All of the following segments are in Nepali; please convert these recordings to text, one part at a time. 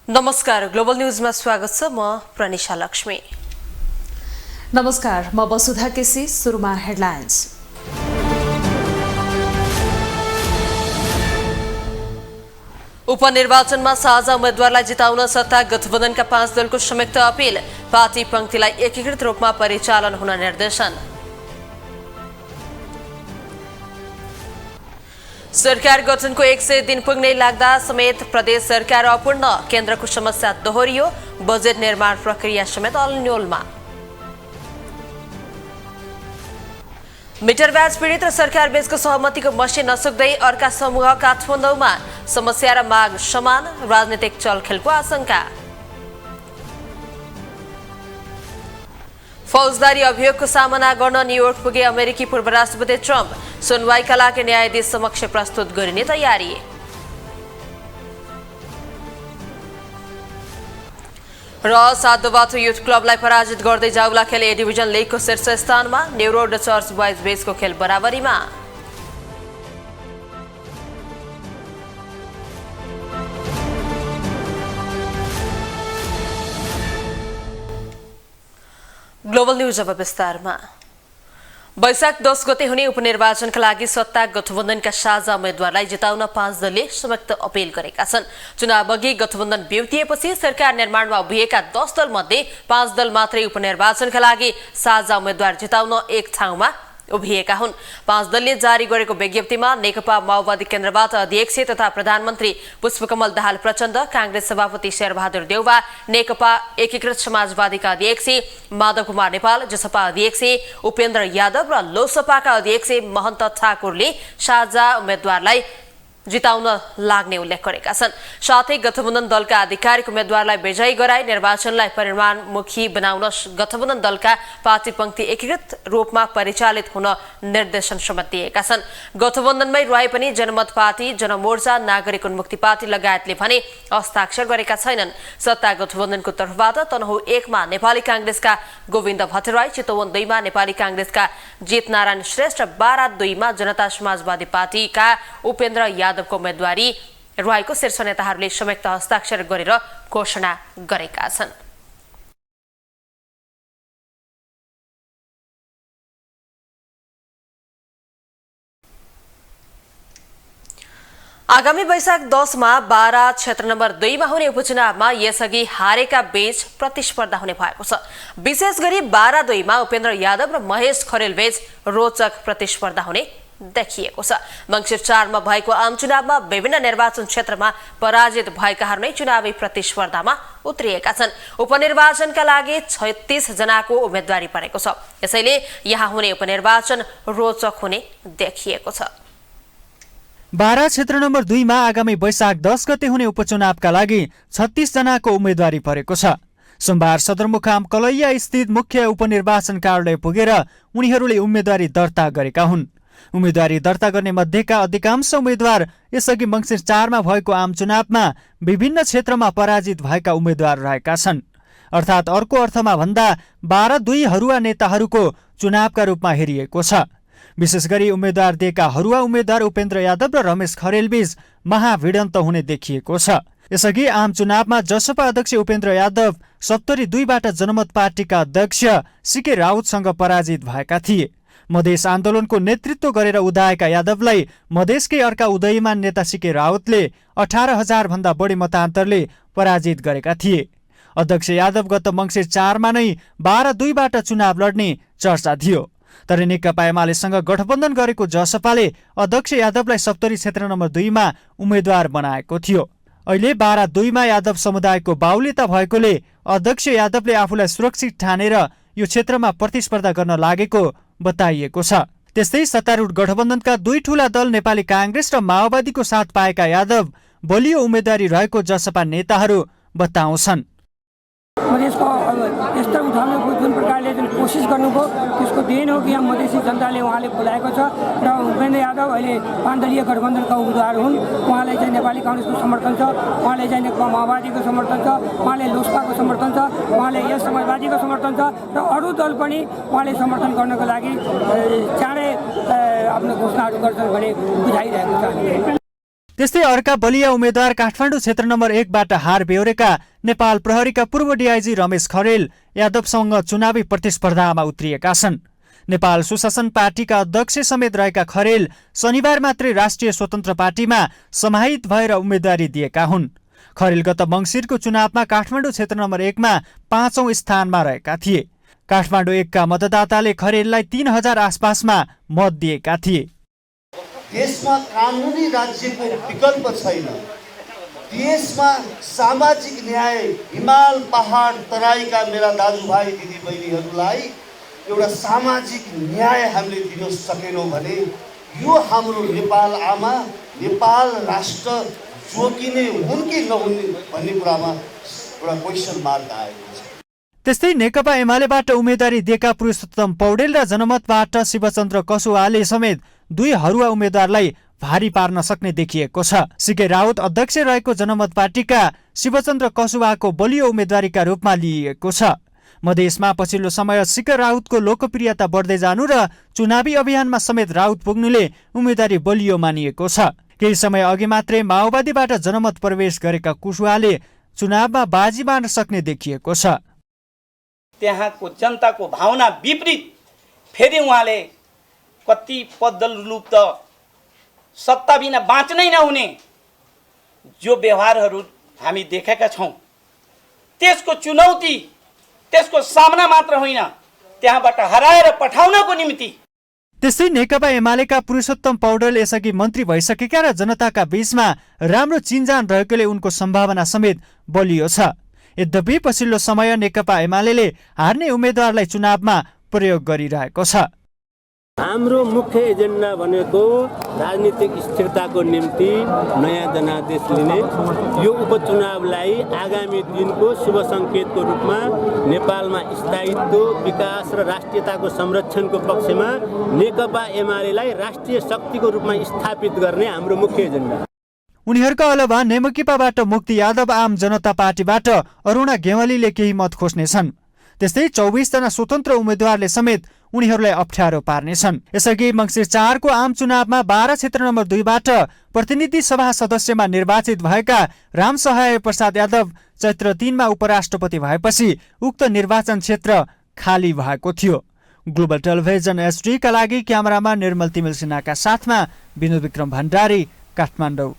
नमस्कार, ग्लोबल न्यूजमा स्वागत छ। म प्रनिशा लक्ष्मी। नमस्कार, म वसुधा केसी। सुरुमा हेडलाइन्स। उपनिर्वाचनमा साझा उम्मेद्वारलाई जिताउन सत्ता गठबन्धनका 5 दलको संयुक्त अपील। पार्टी पंक्तिलाई एकीकृत रूपमा परिचालन हुन निर्देशन। सरकार गठनको 100 दिन पुग्नै लाग्दा समेत प्रदेश सरकार अपूर्ण। केन्द्रको समस्या दोहोरियो। बजेट निर्माण प्रक्रिया समेत अलन्योलमा। मिटर ब्याज पीडित र सरकार बीचको सहमतिको मसी नसुक्दै अर्का समूह काठमाडौँमा। समस्या र माग समान, राजनीतिक चलखेलको आशंका। फौजदारी अभियोगको सामना गर्न न्युयोर्क पुगे अमेरिकी पूर्व राष्ट्रपति ट्रम्प। सुनवाईका लागि न्यायाधीश समक्ष प्रस्तुत गरिने तयारी। र सातोबाटो युथ क्लबलाई पराजित गर्दै जाउला खेल ए डिभिजन लिगको शीर्ष स्थानमा। नेउरोड र चर्च बोइज बीचको खेल बराबरीमा। ग्लोबल न्यूज अब विस्तारमा। वैशाख 10 गते हुने उपनिर्वाचनका लागि सत्ता गठबन्धनका साझा उम्मेद्वारलाई जिताउन 5 दलले संयुक्त अपील गरेका छन्। चुनाव अघि गठबन्धन बेउतिएपछि सरकार निर्माणमा उभिएका 10 दल मध्ये 5 दल मात्रै उपनिर्वाचनका लागि साझा उम्मेद्वार जिताउन एक ठाउँमा उभिएका हुन्। 5 दलले जारी गरेको विज्ञप्तिमा नेकपा माओवादी केन्द्रबाट अध्यक्ष तथा प्रधानमन्त्री पुष्पकमल दाहाल प्रचण्ड, कांग्रेस सभापति शेरबहादुर देउवा, नेकपा एकीकृत समाजवादीका अध्यक्ष माधव कुमार नेपाल, जसपा अध्यक्ष उपेन्द्र यादव र लोसपाका अध्यक्ष महन्त ठाकुरले साझा उम्मेद्वारलाई जिताउन लाग्ने उल्लेख गरेका छन्। साथै गठबन्धन दलका आधिकारिक उम्मेद्वारलाई विजयी गराई निर्वाचनलाई परिणाममुखी बनाउन गठबन्धन दलका पार्टी पंक्ति एकीकृत रूपमा परिचालित हुन निर्देशन समेत दिएका छन्। गठबन्धनमै रहे पनि जनमत पार्टी, जनमोर्चा, नागरिक उन्मुक्ति पार्टी लगायतले भने हस्ताक्षर गरेका छैनन्। सत्ता गठबन्धनको तर्फबाट तनहुँ 1 मा नेपाली कांग्रेसका गोविन्द भट्टराई, चितवन 2 मा नेपाली कांग्रेसका जितनारायण श्रेष्ठ, बारा 2 मा जनता समाजवादी पार्टीका उपेन्द्र यादवको उम्मेदवारी रहेको शीर्ष नेताहरूले संयुक्त हस्ताक्षर गरेर घोषणा गरेका छन्। आगामी वैशाख 10 मा बारा क्षेत्र नम्बर 2 मा हुने उपचुनावमा यसअघि हारेका बीच प्रतिस्पर्धा हुने भएको छ। विशेष गरी बारा 2 मा उपेन्द्र यादव र महेश खरेल बीच रोचक प्रतिस्पर्धा हुने देखिएको छ। मंसिर 4 मा भएको आम चुनावमा विभिन्न निर्वाचन क्षेत्रमा पराजित भएकाहरू नै चुनावी प्रतिस्पर्धामा उत्रिएका छन्। उपनिर्वाचनका लागि 36 जनाको उम्मेदवारी परेको छ। यसैले यहाँ हुने उपनिर्वाचन रोचक हुने देखिएको छ। बारा क्षेत्र नम्बर 2 मा आगामी वैशाख 10 गते हुने उपचुनावका लागि 36 जनाको उम्मेदवारी परेको छ। सोमबार सदरमुकाम कलैया स्थित मुख्य उपनिर्वाचन कार्यालय पुगेर उनीहरूले उम्मेदवारी दर्ता गरेका हुन्। उम्मेदवारी दर्ता गर्ने मध्येका अधिकांश उम्मेद्वार यसअघि मंसिर 4 मा भएको आम चुनावमा विभिन्न क्षेत्रमा पराजित भएका उम्मेद्वार रहेका छन्। अर्थात् अर्को अर्थमा भन्दा 12 हरुवा नेताहरूको चुनावका रूपमा हेरिएको छ। विशेष गरी उम्मेद्वार दिएका हरुवा उम्मेद्वार उपेन्द्र यादव र रमेश खरेल बीच महाभिडन्त हुने देखिएको छ। यसअघि आम चुनावमा जसपा अध्यक्ष उपेन्द्र यादव सप्तरी 2 बाट जनमत पार्टीका अध्यक्ष सीके राउतसँग पराजित भएका थिए। मधेस आन्दोलनको नेतृत्व गरेर उदाएका यादवलाई मधेसकै अर्का उदयमान नेता सीके राउतले 18,000 भन्दा बढी मतान्तरले पराजित गरेका थिए। अध्यक्ष यादव गत मंसिर 4 मा नै बारा 2 बाट चुनाव लड्ने चर्चा थियो। तर नेकपा एमालेसँग गठबन्धन गरेको जसपाले अध्यक्ष यादवलाई सप्तरी क्षेत्र नम्बर 2 मा उम्मेद्वार बनाएको थियो। अहिले बारा 2 मा यादव समुदायको बाहुल्यता भएकोले अध्यक्ष यादवले आफूलाई सुरक्षित ठानेर यो क्षेत्रमा प्रतिस्पर्धा गर्न लागेको बताइएको छ। त्यस्तै सत्तारूढ गठबन्धनका 2 ठूला दल नेपाली कांग्रेस र माओवादीको साथ पाएका यादव बलियो उम्मेदवारी रहेको जसपा नेताहरू बताउँछन्। मधेसको यस्तो उठाउने जुन प्रकारले जुन कोसिस गर्नुभयो त्यसको देन हो कि यहाँ मधेसी जनताले उहाँले बोलाएको छ र उपेन्द्र यादव अहिले 5 दलीय गठबन्धनका उम्मेदवार हुन्। उहाँलाई चाहिँ नेपाली कांग्रेसको समर्थन छ, उहाँले चाहिँ नेकपा माओवादीको समर्थन छ, उहाँले लोसपाको समर्थन छ, उहाँले यस समाजवादीको समर्थन छ र अरू दल पनि उहाँले समर्थन गर्नको लागि चाँडै आफ्नो घोषणाहरू गर्छन् भन्ने बुझाइरहेको छ। त्यस्तै अर्का बलिया उम्मेद्वार काठमाडौँ क्षेत्र नम्बर 1 बाट हार बेहोरेका नेपाल प्रहरीका पूर्व डिआइजी रमेश खरेल यादवसँग चुनावी प्रतिस्पर्धामा उत्रिएका छन्। नेपाल सुशासन पार्टीका अध्यक्ष समेत रहेका खरेल शनिबार मात्रै राष्ट्रिय स्वतन्त्र पार्टीमा समाहित भएर उम्मेदवारी दिएका हुन्। खरेल गत मङ्सिरको चुनावमा काठमाडौँ क्षेत्र नम्बर 1 मा 5औं स्थानमा रहेका थिए। काठमाडौँ 1 का मतदाताले खरेललाई 3000 आसपासमा मत दिएका थिए। देशमा कानुनी राज्यको विकल्प छैन। देशमा सामाजिक न्याय हिमाल पहाड तराईका मेरा दाजुभाइ दिदीबहिनीहरूलाई एउटा सामाजिक न्याय हामीले दिन सकेनौँ भने यो हाम्रो नेपाल आमा नेपाल राष्ट्र जोगिने हुन् कि नहुन् भन्ने कुरामा एउटा क्वेसन मार्क आएको छ। त्यस्तै नेकपा एमालेबाट उम्मेदवारी दिएका पुरुषोत्तम पौडेल र जनमतबाट शिवचन्द्र कसुवाले समेत 2 हरुवा उम्मेद्वारलाई भारी पार्न सक्ने देखिएको छ। सिके राउत अध्यक्ष रहेको जनमत पार्टीका शिवचन्द्र कसुवाको बलियो उम्मेदवारीका रूपमा लिइएको छ। मधेसमा पछिल्लो समय सिके राउतको लोकप्रियता बढ्दै जानु र चुनावी अभियानमा समेत राउत पुग्नुले उम्मेदवारी बलियो मानिएको छ। केही समय अघि मात्रै माओवादीबाट जनमत प्रवेश गरेका कुशवाहाले चुनावमा बाजी मार्न सक्ने देखिएको छ। त्यहाँको जनताको भावना विपरीत फेरि उहाँले कति पदलुप्त सत्ता बिना बाँच्नै नहुने जो व्यवहारहरू हामी देखेका छौँ त्यसको चुनौती त्यसको सामना मात्र होइन त्यहाँबाट हराएर पठाउनको निम्ति। त्यस्तै नेकपा एमालेका पुरुषोत्तम पौडेल यसअघि मन्त्री भइसकेका र जनताका बीचमा राम्रो चिनजान रहेकोले उनको सम्भावना समेत बलियो छ। यद्यपि पछिल्लो समय नेकपा एमालेले हार्ने उम्मेद्वारलाई चुनावमा प्रयोग गरिरहेको छ। हाम्रो मुख्य एजेन्डा भनेको राजनीतिक स्थिरताको निम्ति नयाँ जनादेश लिने, यो उपचुनावलाई आगामी दिनको शुभ सङ्केतको रूपमा नेपालमा स्थायित्व विकास र राष्ट्रियताको संरक्षणको पक्षमा नेकपा एमालेलाई राष्ट्रिय शक्तिको रूपमा स्थापित गर्ने हाम्रो मुख्य एजेन्डा। उनीहरूका अलावा नेमकिपाबाट मुक्ति यादव आम जनता पार्टीबाट अरुणा गेवालीले केही मत खोज्नेछन्। त्यस्तै 24 जना स्वतन्त्र उम्मेद्वारले समेत उनीहरूलाई अप्ठ्यारो पार्नेछन्। यसअघि मङ्सिर 4 को आम चुनावमा 12 क्षेत्र नम्बर 2 बाट प्रतिनिधि सभा सदस्यमा निर्वाचित भएका रामसहाय प्रसाद यादव चैत्र 3 मा उपराष्ट्रपति भएपछि उक्त निर्वाचन क्षेत्र खाली भएको थियो। ग्लोबल टेलिभिजन HD का लागि क्यामेरामा निर्मल तिमिल सिन्हाका साथमा विनोद विक्रम भण्डारी, काठमाडौँ।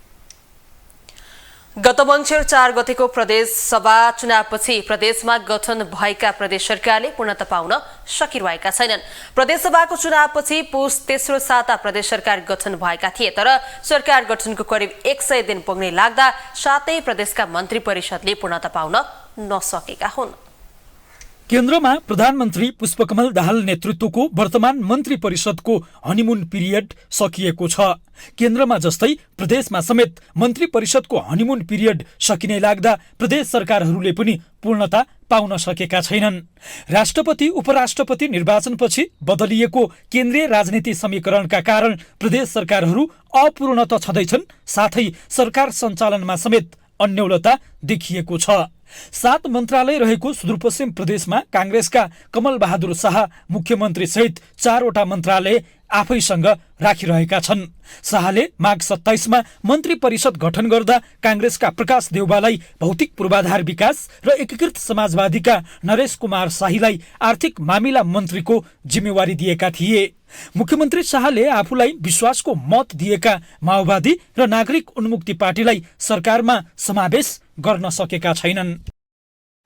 गत मङ्सिर 4 गतेको प्रदेश सभा चुनावपछि प्रदेशमा गठन भएका प्रदेश सरकारले पूर्णता पाउन सकिरहेका छैनन्। प्रदेश सभाको चुनावपछि पुस तेस्रो साता प्रदेश सरकार गठन भएका थिए, तर सरकार गठनको करिब 100 दिन पुग्ने लाग्दा सातै प्रदेशका मन्त्री परिषदले पूर्णता पाउन नसकेका हुन्। केन्द्रमा प्रधानमन्त्री पुष्पकमल दाहाल नेतृत्वको वर्तमान मन्त्री परिषदको हनीमुन पिरियड सकिएको छ। केन्द्रमा जस्तै प्रदेशमा समेत मन्त्री परिषदको हनीमुन पिरियड सकिने लाग्दा प्रदेश सरकारहरूले पनि पूर्णता पाउन सकेका छैनन्। राष्ट्रपति उपराष्ट्रपति निर्वाचनपछि बदलिएको केन्द्रीय राजनीति समीकरणका कारण प्रदेश सरकारहरू अपूर्ण त छँदैछन्, साथै सरकार सञ्चालनमा समेत अन्यौलता देखिएको छ। 7 मन्त्रालय रहेको सुदूरपश्चिम प्रदेशमा काङ्ग्रेसका कमल बहादुर शाह मुख्यमन्त्री सहित 4 वटा मन्त्रालय आफैसँग राखिरहेका छन्। शाहले माघ 27 मा मन्त्री परिषद गठन गर्दा काङ्ग्रेसका प्रकाश देउवालाई भौतिक पूर्वाधार विकास र एकीकृत समाजवादीका नरेश कुमार शाहीलाई आर्थिक मामिला मन्त्रीको जिम्मेवारी दिएका थिए। मुख्यमन्त्री शाहले आफूलाई विश्वासको मत दिएका माओवादी र नागरिक उन्मुक्ति पार्टीलाई सरकारमा समावेश गर्न सकेका छैनन्।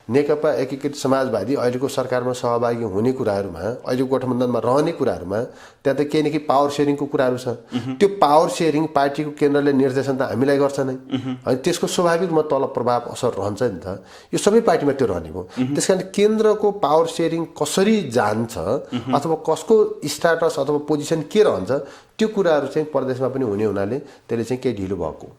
नेकपा एकीकृत समाजवादी अहिलेको सरकारमा सहभागी हुने कुराहरूमा, अहिलेको गठबन्धनमा रहने कुराहरूमा त्यहाँ त केही न केही पावर सेयरिङको कुराहरू छ। त्यो पावर सेयरिङ पार्टीको केन्द्रले निर्देशन त हामीलाई गर्छ नै, अनि त्यसको स्वाभाविक रूपमा तल प्रभाव असर रहन्छ नि त। यो सबै पार्टीमा त्यो रहने भयो। त्यसकारण केन्द्रको पावर सेयरिङ कसरी जान्छ अथवा कसको स्ट्याटस अथवा पोजिसन के रहन्छ त्यो कुराहरू चाहिँ प्रदेशमा पनि हुने हुनाले त्यसले चाहिँ केही ढिलो भएको।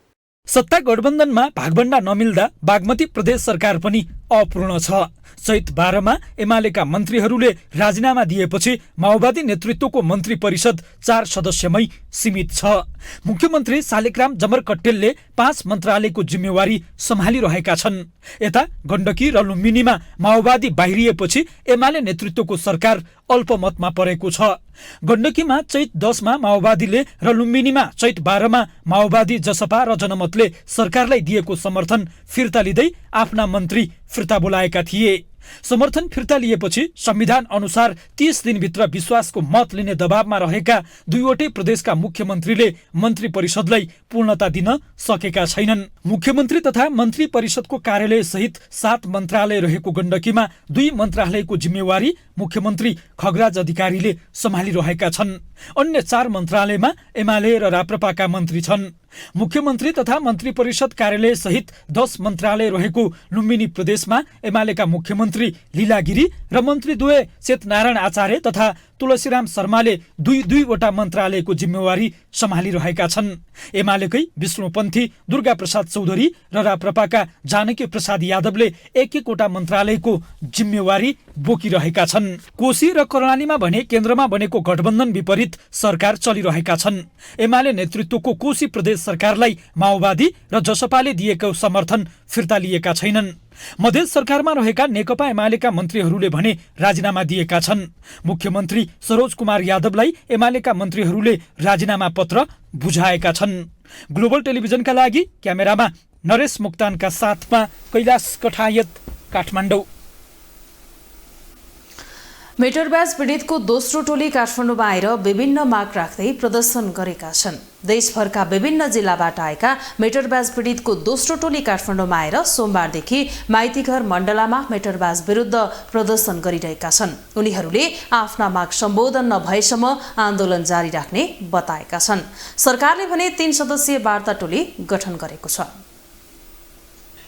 सत्ता गठबन्धनमा भागभण्डा नमिल्दा बागमती प्रदेश सरकार पनि अपूर्ण छ। चैत 12 मा एमालेका मन्त्रीहरूले राजीनामा दिएपछि माओवादी नेतृत्वको मन्त्री परिषद 4 सदस्यमै सीमित छ। मुख्यमन्त्री शालिग्राम जमरकट्टेलले 5 मन्त्रालयको जिम्मेवारी सम्हालिरहेका छन्। यता गण्डकी र लुम्बिनीमा माओवादी बाहिरिएपछि एमाले नेतृत्वको सरकार अल्पमतमा परेको छ। गण्डकीमा चैत 10 मा माओवादीले र लुम्बिनीमा चैत 12 मा माओवादी जसपा र जनमतले सरकारलाई दिएको समर्थन फिर्ता लिँदै आफ्ना मन्त्री फिर्ता बोलाएका थिए। समर्थन फिर्ता लिएपछि संविधान अनुसार 30 दिनभित्र विश्वासको मत लिने दबावमा रहेका दुईवटै प्रदेशका मुख्यमन्त्रीले मन्त्री परिषदलाई पूर्णता दिन सकेका छैनन्। मुख्यमन्त्री तथा मन्त्री परिषदको कार्यालय सहित 7 मन्त्रालय रहेको गण्डकीमा 2 मन्त्रालयको जिम्मेवारी मुख्यमन्त्री खगराज अधिकारीले सम्हालिरहेका छन्। अन्य 4 मन्त्रालयमा एमाले र राप्रपाका मन्त्री छन्। मुख्यमन्त्री तथा मन्त्री परिषद कार्यालय सहित 10 मन्त्रालय रहेको लुम्बिनी प्रदेशमा एमालेका मुख्यमन्त्री लीला गिरी र मन्त्री द्वय चेतनारायण आचार्य तथा तुलसीराम शर्माले 2-2वटा मन्त्रालयको जिम्मेवारी सम्हालिरहेका छन्। एमालेकै विष्णुपन्थी दुर्गा प्रसाद चौधरी र राप्रपाका जानकी प्रसाद यादवले 1-1वटा मन्त्रालयको जिम्मेवारी बोकिरहेका छन्। कोशी र कर्णालीमा भने केन्द्रमा बनेको गठबन्धन विपरीत सरकार चलिरहेका छन्। एमाले नेतृत्वको कोशी प्रदेश सरकारलाई माओवादी र जसपाले दिएको समर्थन फिर्ता लिएका छैनन्। मधेस सरकारमा रहेका नेकपा एमालेका मन्त्रीहरूले भने राजीनामा दिएका छन्। मुख्यमन्त्री सरोज कुमार यादवलाई एमालेका मन्त्रीहरूले राजीनामा पत्र बुझाएका छन्। ग्लोबल टेलिभिजनका लागि क्यामेरामा नरेश मुक्तानका साथमा कैलाश कठायत, काठमाडौँ। मेटर ब्याज पीडितको दोस्रो टोली काठमाडौँमा आएर विभिन्न माग राख्दै प्रदर्शन गरेका छन्। देशभरका विभिन्न जिल्लाबाट आएका मेटर ब्याज पीडितको दोस्रो टोली काठमाडौँमा आएर सोमबारदेखि माइतीघर मण्डलामा मेटर ब्याज विरुद्ध प्रदर्शन गरिरहेका छन्। उनीहरूले आफ्ना माग सम्बोधन नभएसम्म आन्दोलन जारी राख्ने बताएका छन्। सरकारले भने 3 सदस्यीय वार्ता टोली गठन गरेको छ।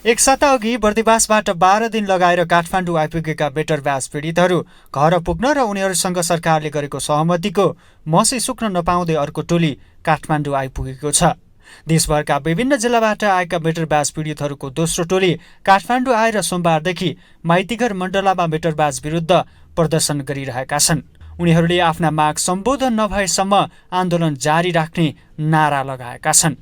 एक साता अघि बर्दिवासबाट 12 दिन लगाएर काठमाडौँ आइपुगेका मेटर ब्याज पीडितहरू घर पुग्न र उनीहरूसँग सरकारले गरेको सहमतिको मसी सुक्न नपाउँदै अर्को टोली काठमाडौँ आइपुगेको छ। देशभरका विभिन्न जिल्लाबाट आएका मेटर ब्याज पीडितहरूको दोस्रो टोली काठमाडौँ आएर सोमबारदेखि माइतीघर मण्डलामा मेटर ब्याज विरुद्ध प्रदर्शन गरिरहेका छन्। उनीहरूले आफ्ना माग सम्बोधन नभएसम्म आन्दोलन जारी राख्ने नारा लगाएका छन्।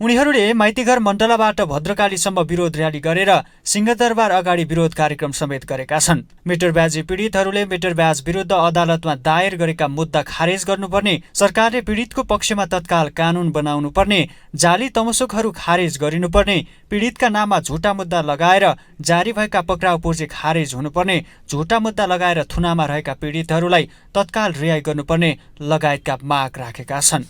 उनीहरूले माइतीघर मण्डलाबाट भद्रकालीसम्म विरोध र्याली गरेर सिंहदरबार अगाडि विरोध कार्यक्रम समेत गरेका छन्। मेटर ब्याजी पीडितहरूले मेटर ब्याज विरुद्ध अदालतमा दायर गरेका मुद्दा खारेज गर्नुपर्ने, सरकारले पीडितको पक्षमा तत्काल कानून बनाउनु पर्ने, जाली तमसुकहरू खारेज गरिनुपर्ने, पीडितका नाममा झुटा मुद्दा लगाएर जारी भएका पक्राउ पूर्जी खारेज हुनुपर्ने, झुटा मुद्दा लगाएर थुनामा रहेका पीडितहरूलाई तत्काल रिहाई गर्नुपर्ने लगायतका माग राखेका छन्।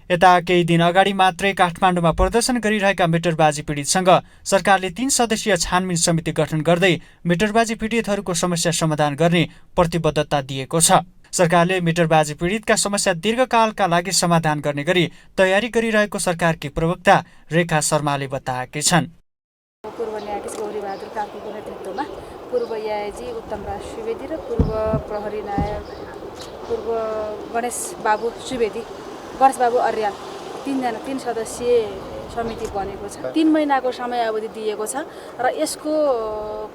यता केही दिन अगाडि मात्रै काठमाडौँमा प्रदर्शन गरिरहेका मेटरबाजी पीडितसँग सरकारले 3 सदस्यीय छानबिन समिति गठन गर्दै मेटरबाजी पीडितहरूको समस्या समाधान गर्ने प्रतिबद्धता दिएको छ। सरकारले मेटरबाजी पीडितका समस्या दीर्घकालका लागि समाधान गर्ने गरी तयारी गरिरहेको सरकारकी प्रवक्ता रेखा शर्माले बताएकी छन्। पूर्व न्यायाधीश गौरीबहादुर कार्कीको नेतृत्वमा पूर्व एआइजी उत्तमराज सुवेदी र पूर्व प्रहरी नायक पूर्व गणेश बाबु अर्याल 3 सदस्यीय समिति बनेको छ। 3 महिनाको समयावधि दिएको छ र यसको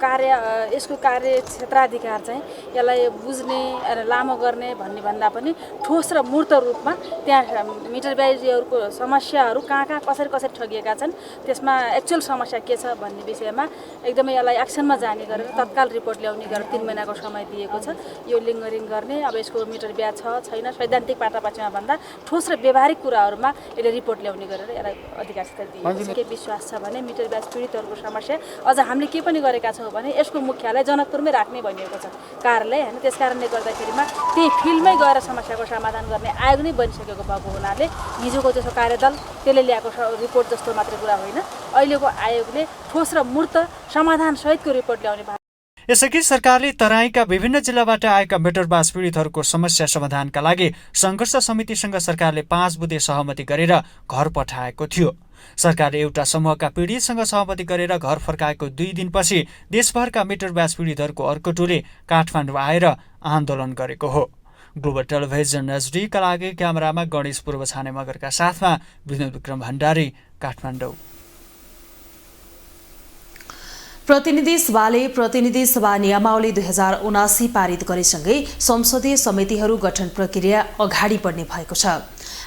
कार्य क्षेत्राधिकार चाहिँ यसलाई बुझ्ने लामो गर्ने भन्ने भन्दा पनि ठोस र मूर्त रूपमा त्यहाँ मेटरबाजीहरूको समस्याहरू कहाँ कसरी ठगिएका छन्, त्यसमा एक्चुअल समस्या के छ भन्ने विषयमा एकदमै यसलाई एक्सनमा जाने गरेर तत्काल रिपोर्ट ल्याउने गरेर 3 महिनाको समय दिएको छ। यो लिङ्गरिङ गर्ने, अब यसको मिटर ब्याज छ छैन, सैद्धान्तिक पाटापाटीमा भन्दा ठोस र व्यवहारिक कुराहरूमा यसले रिपोर्ट ल्याउने गरेर यसलाई अधिकार के विश्वास छ भने मेटर ब्याज पीडितहरूको समस्या अझ हामीले के पनि गरेका छौँ भने यसको मुख्यालय जनकपुरमै राख्ने भनिएको छ कार्यालय हैन। त्यस कारणले गर्दाखेरिमा त्यही फिल्डमै गएर समस्याको समाधान गर्ने आयोग नै बनिसकेको भएको हुनाले हिजोको जस्तो कार्यदल त्यसले ल्याएको रिपोर्ट जस्तो मात्रै कुरा होइन, अहिलेको आयोगले ठोस र मूर्त समाधान सहितको रिपोर्ट ल्याउने। यसअघि सरकारले तराईका विभिन्न जिल्लाबाट आएका मेटरबास पीडितहरूको समस्या समाधानका लागि सङ्घर्ष समितिसँग सरकारले 5 बुँदे सहमति गरेर घर पठाएको थियो। सरकारले एउटा समूहका पीडितसँग सहमति गरेर घर फर्काएको 2 दिनपछि देशभरका मेटरबास पीडितहरूको अर्को टोली काठमाडौँ आएर आन्दोलन गरेको हो। ग्लोबल टेलिभिजन एचडीका लागि क्यामेरामा गणेश पूर्व छाने मगरका साथमा विनोद विक्रम भण्डारी, काठमाडौँ। प्रतिनिधि सभाले प्रतिनिधि सभा नियमावली 2079 पारित गरेसँगै संसदीय समितिहरू गठन प्रक्रिया अगाडि बढ्ने भएको छ।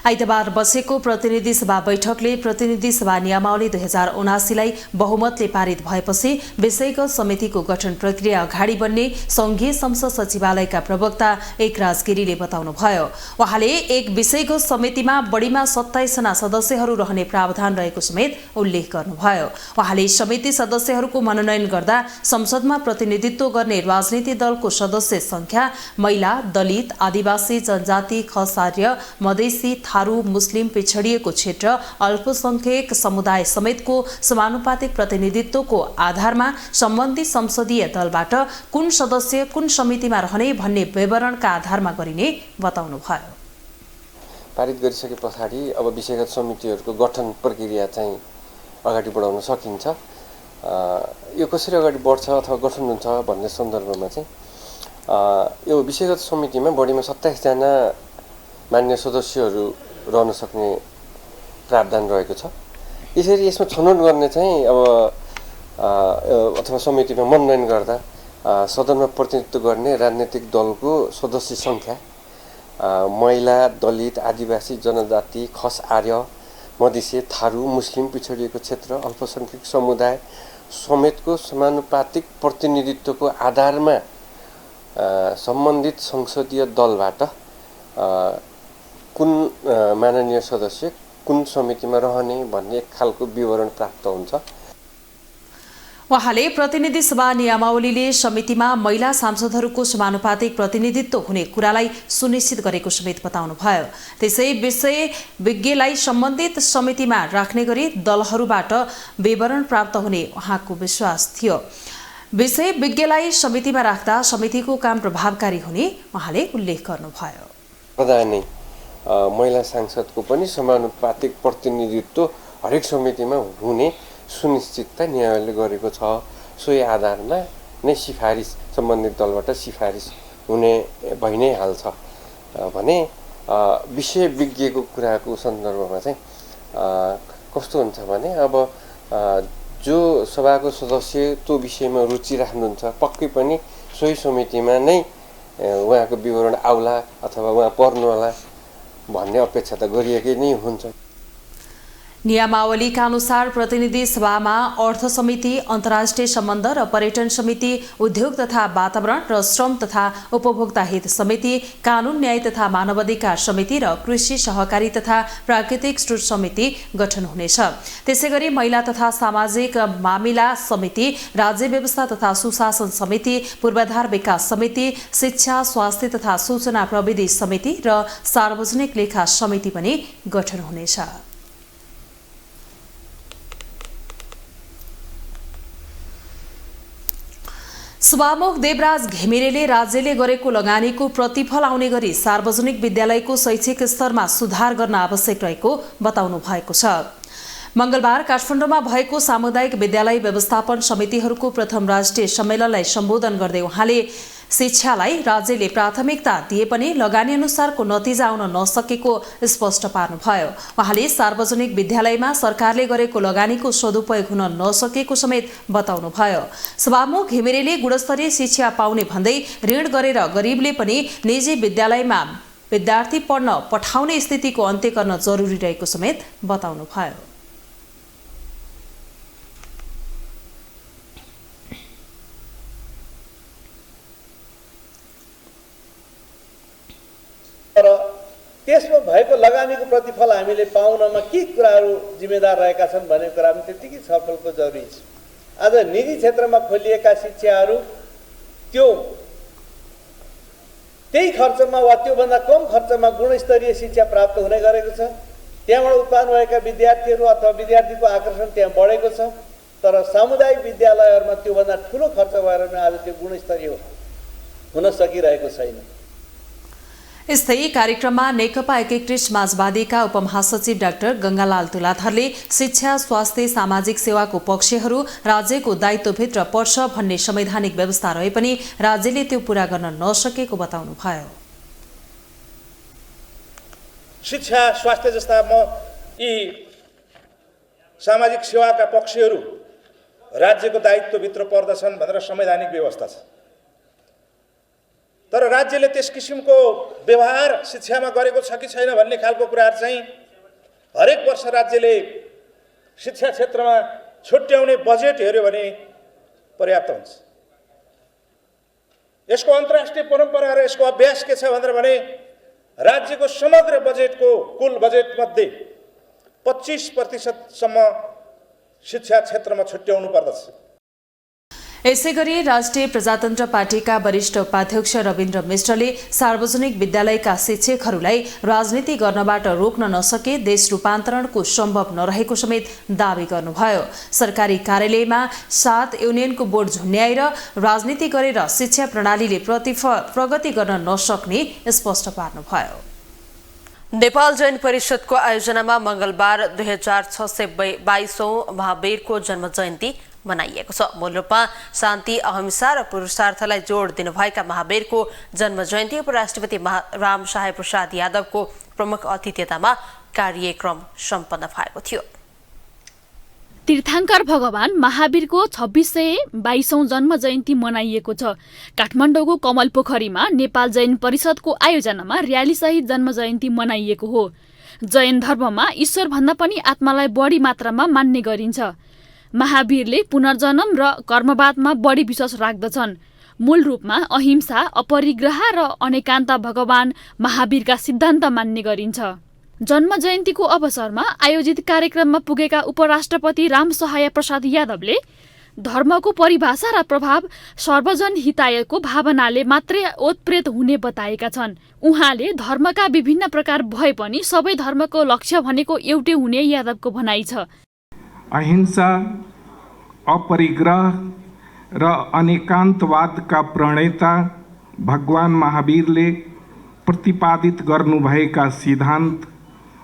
आइतबार बसेको प्रतिनिधि सभा बैठकले प्रतिनिधि सभा नियमावली 2079लाई बहुमतले पारित भएपछि विषयगत समितिको गठन प्रक्रिया अगाडि बढ्ने संघीय संसद सचिवालयका प्रवक्ता एकराज गिरीले बताउनुभयो। उहाँले एक विषयगत समितिमा बढीमा 27 जना सदस्यहरू रहने प्रावधान रहेको समेत उल्लेख गर्नुभयो। उहाँले समिति सदस्यहरूको मनोनयन गर्दा संसदमा प्रतिनिधित्व गर्ने राजनीतिक दलको सदस्य संख्या महिला, दलित, आदिवासी, जनजाति, खस आर्य, मधेसी, थारू, मुस्लिम, पिछडिएको क्षेत्र, अल्पसंख्यक समुदाय समेतको समानुपातिक प्रतिनिधित्वको आधारमा सम्बन्धित संसदीय दलबाट कुन सदस्य कुन समितिमा रहने भन्ने विवरणका आधारमा गरिने बताउनुभयो। पारित गरिसके पछाडि अब विषयगत समितिहरूको गठन प्रक्रिया चाहिँ अगाडि बढाउन सकिन्छ। यो कसरी अगाडि बढ्छ अथवा गठन हुन्छ भन्ने सन्दर्भमा चाहिँ यो विषयगत समितिमा बढीमा 27 जना मान्य सदस्यहरू रहन सक्ने प्रावधान रहेको छ। यसरी यसमा छनौट गर्ने चाहिँ अब अथवा समितिमा मनोनयन गर्दा सदनमा प्रतिनिधित्व गर्ने राजनीतिक दलको सदस्य सङ्ख्या महिला, दलित, आदिवासी, जनजाति, खस आर्य, मधेसी, थारू, मुस्लिम, पिछडिएको क्षेत्र, अल्पसंख्यक समुदाय समेतको समानुपातिक प्रतिनिधित्वको आधारमा सम्बन्धित संसदीय दलबाट कुन माननीय सदस्य कुन समितिमा रहने भन्ने एक खालको विवरण प्राप्त हुन्छ। उहाँले प्रतिनिधि सभा नियमावलीले समितिमा महिला सांसदहरूको समानुपातिक प्रतिनिधित्व हुने कुरालाई सुनिश्चित गरेको समेत बताउनुभयो। त्यसै विषय विज्ञलाई सम्बन्धित समितिमा राख्ने गरी दलहरूबाट विवरण प्राप्त हुने उहाँको विश्वास थियो। विषय विज्ञलाई समितिमा राख्दा समितिको काम प्रभावकारी हुने उहाँले उल्लेख गर्नुभयो। प्रधानै महिला सांसदको पनि समानुपातिक प्रतिनिधित्व हरेक समितिमा हुने सुनिश्चितता न्यायालयले गरेको छ। सोही आधारमा नै सिफारिस सम्बन्धित दलबाट सिफारिस हुने भइ नै हाल्छ भने विषय विज्ञको कुराको सन्दर्भमा चाहिँ कस्तो हुन्छ भने अब जो सभाको सदस्य त्यो विषयमा रुचि राख्नुहुन्छ पक्कै पनि सोही समितिमा नै उहाँको विवरण आउला अथवा उहाँ पर्नुहोला भन्ने अपेक्षा त गरिएकै नै हुन्छ। नियमावलीका अनुसार प्रतिनिधि सभामा अर्थ समिति, अन्तर्राष्ट्रिय सम्बन्ध र पर्यटन समिति, उद्योग तथा वातावरण र श्रम तथा उपभोक्ता हित समिति, कानून न्याय तथा मानवाधिकार समिति र कृषि सहकारी तथा प्राकृतिक स्रोत समिति गठन हुनेछ। त्यसैगरी महिला तथा सामाजिक मामिला समिति, राज्य व्यवस्था तथा सुशासन समिति, पूर्वाधार विकास समिति, शिक्षा, स्वास्थ्य तथा सूचना प्रविधि समिति र सार्वजनिक लेखा समिति पनि गठन हुनेछ। सभामुख देवराज घिमिरेले राज्यले गरेको लगानीको प्रतिफल आउने गरी सार्वजनिक विद्यालयको शैक्षिक स्तरमा सुधार गर्न आवश्यक रहेको बताउनु भएको छ। मंगलबार काठमाडौँमा भएको सामुदायिक विद्यालय व्यवस्थापन समितिहरूको प्रथम राष्ट्रिय सम्मेलनलाई सम्बोधन गर्दै उहाँले शिक्षालाई राज्यले प्राथमिकता दिए पनि लगानी अनुसारको नतिजा आउन नसकेको स्पष्ट पार्नुभयो। उहाँले सार्वजनिक विद्यालयमा सरकारले गरेको लगानीको सदुपयोग हुन नसकेको समेत बताउनुभयो। सभामुख घिमिरेले गुणस्तरीय शिक्षा पाउने भन्दै ऋण गरेर गरिबले पनि निजी विद्यालयमा विद्यार्थी पढ्न पठाउने स्थितिको अन्त्य गर्न जरुरी रहेको समेत बताउनुभयो। तर त्यसमा भएको लगानीको प्रतिफल हामीले पाउनमा के कुराहरू जिम्मेदार रहेका छन् भन्ने कुरा पनि त्यतिकै छलफलको जरुरी छ। आज निजी क्षेत्रमा खोलिएका शिक्षाहरू त्यही खर्चमा वा त्योभन्दा कम खर्चमा गुणस्तरीय शिक्षा प्राप्त हुने गरेको छ। त्यहाँबाट उत्पादन भएका विद्यार्थीहरू अथवा विद्यार्थीको आकर्षण त्यहाँ बढेको छ। तर सामुदायिक विद्यालयहरूमा त्योभन्दा ठुलो खर्च भएर पनि आज त्यो गुणस्तरीय हुन सकिरहेको छैन। यस्तै कार्यक्रममा नेकपा एकीकृत समाजवादीका उपमहासचिव डाक्टर गंगालाल तुलाधरले शिक्षा, स्वास्थ्य, सामाजिक सेवाको पक्षहरू राज्यको दायित्वभित्र पर्छ भन्ने संवैधानिक व्यवस्था रहे पनि राज्यले त्यो पूरा गर्न नसकेको बताउनुभयो। शिक्षा, स्वास्थ्य जस्ता यी सामाजिक सेवाका पक्षहरू राज्यको दायित्वभित्र पर्दछन् भनेर संवैधानिक व्यवस्था छ। तर राज्यले त्यस किसिमको व्यवहार शिक्षामा गरेको छ कि छैन भन्ने खालको कुराहरू चाहिँ हरेक वर्ष राज्यले शिक्षा क्षेत्रमा छुट्याउने बजेट हेर्यो भने पर्याप्त हुन्छ। यसको अन्तर्राष्ट्रिय परम्परा र यसको अभ्यास के छ भनेर भने राज्यको समग्र बजेटको कुल बजेटमध्ये 25% शिक्षा क्षेत्रमा छुट्याउनु पर्दछ। यसैगरी राष्ट्रिय प्रजातन्त्र पार्टीका वरिष्ठ उपाध्यक्ष रविन्द्र मिश्रले सार्वजनिक विद्यालयका शिक्षकहरूलाई राजनीति गर्नबाट रोक्न नसके देश रूपान्तरणको सम्भव नरहेको समेत दावी गर्नुभयो। सरकारी कार्यालयमा 7 युनियनको बोर्ड झुन्याएर राजनीति गरेर शिक्षा प्रणालीले प्रगति गर्न नसक्ने स्पष्ट पार्नुभयो। नेपाल जैन परिषदको आयोजनामा मंगलबार 2622औं महावीरको जन्म जयन्ती मनाइएको छ। मूल रूपमा शान्ति, अहिंसा र पुरुषार्थलाई जोड दिनुभएका महावीरको जन्म जयन्ती उपराष्ट्रपति राम सहाय प्रसाद यादवको प्रमुख अतिथ्यतामा कार्यक्रम सम्पन्न भएको थियो। तीर्थाङ्कर भगवान महावीरको 2622औं जन्म जयन्ती मनाइएको छ। काठमाडौँको कमल पोखरीमा नेपाल जैन परिषदको आयोजनामा र्यालीसहित जन्म जयन्ती मनाइएको हो। जैन धर्ममा ईश्वरभन्दा पनि आत्मालाई बढी मात्रामा मान्ने गरिन्छ। महावीरले पुनर्जन्म र कर्मवादमा बढी विश्वास राख्दछन्। मूल रूपमा अहिंसा, अपरिग्रह र अनेकान्त भगवान महावीरका सिद्धान्त मान्ने गरिन्छ। जन्म जयन्तीको अवसरमा आयोजित कार्यक्रममा पुगेका उपराष्ट्रपति राम सहाय प्रसाद यादवले धर्मको परिभाषा र प्रभाव सर्वजन हितायको भावनाले मात्रै ओतप्रेत हुने बताएका छन्। उहाँले धर्मका विभिन्न प्रकार भए पनि सबै धर्मको लक्ष्य भनेको एउटै हुने यादवको भनाइ छ। अहिंसा, अपरिग्रह र अनेकान्तवादका प्रणेता भगवान महावीरले प्रतिपादित गर्नुभएका सिद्धान्त